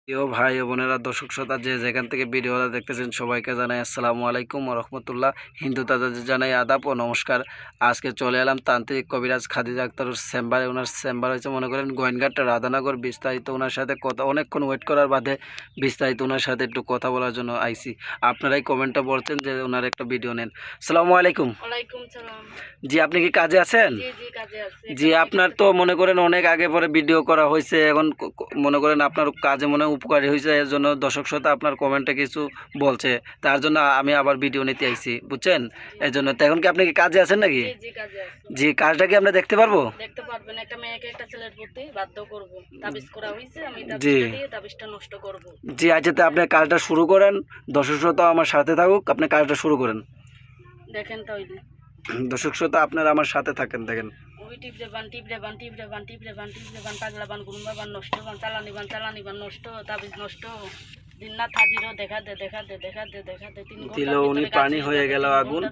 প্রিয় ভাই ও বোনেরা, দর্শক শ্রোতা যে যেখান থেকে ভিডিওটা দেখতেছেন সবাইকে জানাই আসসালামু আলাইকুম ওয়া রাহমাতুল্লাহ। হিন্দু তাদের জানাই আদাব ও নমস্কার। আজকে চলে এলাম তান্ত্রিক কবিরাজ খাদিজা আক্তারের চেম্বারে। ওনার চেম্বার হচ্ছে মনে করেন গোয়েনঘাট রাধানগর। বিস্তারিত ওনার সাথে কথা, অনেকক্ষণ ওয়েট করার বাদে বিস্তারিত ওনার সাথে একটু কথা বলার জন্য আইসি। আপনারাই কমেন্টটা বলছেন যে ওনার একটা ভিডিও নেন। আসসালামু আলাইকুম। ওয়ালাইকুম সালাম। জি, আপনি কি কাজে আছেন? জি জি কাজে আছি। জি, আপনার তো মনে করেন অনেক আগে পরে ভিডিও করা হয়েছে, এখন মনে করেন আপনার কাজে মনে উপকারী হয়েছে, এর জন্য দর্শক শ্রোতা আপনার কমেন্টে কিছু বলছে, তার জন্য আমি আবার ভিডিও নিতে আইছি, বুঝছেন? এর জন্য তো এখন কি আপনি কি কাজে আছেন নাকি? জি জি কাজে আছি। জি, কাজটা কি আমরা দেখতে পারবো? দেখতে পারবেন, একটা মেয়েকে একটা ছেলের প্রতি বাধ্য করব। তাবিজ করা হইছে, আমি জি তাবিজটা দিয়ে তাবিজটা নষ্ট করব। জি, আচ্ছা, তো আপনি কাজটা শুরু করেন। দর্শক শ্রোতা আমার সাথে থাকুক, আপনি কাজটা শুরু করেন। দেখেন তাইলে দর্শক শ্রোতা আপনারা আমার সাথে থাকেন, দেখেন। ওই টিপ রে বান টিপ রে বান টিপ রে বান টিপ রে বান টিপ রে বান পাগলা বান গুরুম্বা বান নষ্ট বান চালানি বান নষ্ট তাবিজ নষ্ট। দিননাথ হাজিরও দেখা দে দেখা দে দেখা দে দেখা দে। 3 ঘন্টা দিল উনি, পানি হয়ে গেল আগুন।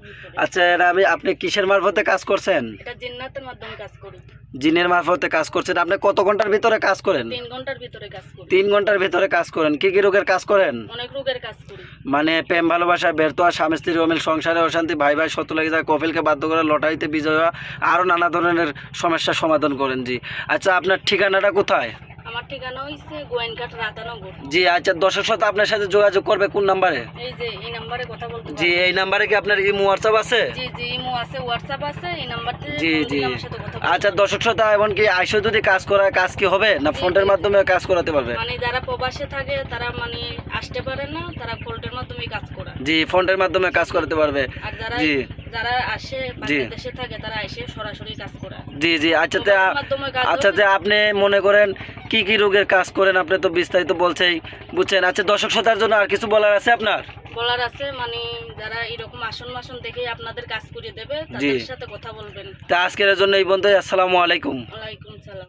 আচ্ছা, এটা আপনি কিসের মারফতে কাজ করছেন? এটা জিন্নাতের মাধ্যমে কাজ করি। জিনের মারফতে কাজ করছেন। আপনি কত ঘন্টার ভিতরে কাজ করেন? 3 ঘন্টার ভিতরে কাজ করি। 3 ঘন্টার ভিতরে কাজ করেন। কি কি রোগের কাজ করেন? অনেক রোগের কাজ করি। মানে প্রেম ভালোবাসা ব্যর্থ হওয়া, স্বামী স্ত্রীর অমিল, সংসারে অশান্তি, ভাই ভাই শত্রু লেগে যায়, কপিলকে বাধ্য করে লটারিতে বিজয় হওয়া, আরও নানা ধরনের সমস্যার সমাধান করেন। জি, আচ্ছা, আপনার ঠিকানাটা কোথায়? আমার ঠিকানা হইছে গোয়েনঘাট রাধানগর। জি, আচ্ছা, দর্শক শ্রোতা আপনার সাথে যোগাযোগ করবে কোন নাম্বারে? এই যে এই নাম্বারে কথা বলতে জি, এই নাম্বারে কি আপনার ইমো হোয়াটসঅ্যাপ আছে? জি জি ইমো আছে, হোয়াটসঅ্যাপ আছে, এই নাম্বারতে জি ফোন জি, দিলে আমার সাথে কথা আচ্ছা, বলতে দর্শক শ্রোতা এমনকি আইসো যদি কাজ করায়, কাজ কি হবে না ফোনের মাধ্যমে কাজ করাতে পারবে? মানে যারা প্রবাসে থাকে তারা মানে আসতে পারে না, তারা ফোনের মাধ্যমে কাজ করে। জি, ফোনের মাধ্যমে কাজ করাতে পারবে। আর যারা জি যারা আসে বাংলাদেশে থাকে তারা এসে সরাসরি কাজ করে। জি জি, আচ্ছা, মোবাইলের মাধ্যমে কাজ আচ্ছা, হবে। যে আপনি মনে করেন কি কি রোগের কাজ করেন, আপনি তো বিস্তারিত বলছেই, বুঝছেন? আচ্ছা, দর্শক শ্রোতার জন্য আর কিছু বলার আছে আপনার? বলার আছে মানে যারা এরকম আসন মাসন দেখে আপনাদের কাজ করিয়ে দেবে জি, তাদের সাথে কথা বলবেন। তা আজকের জন্য এই পর্যন্তই। আসসালামু আলাইকুম। ওয়ালাইকুম সালাম।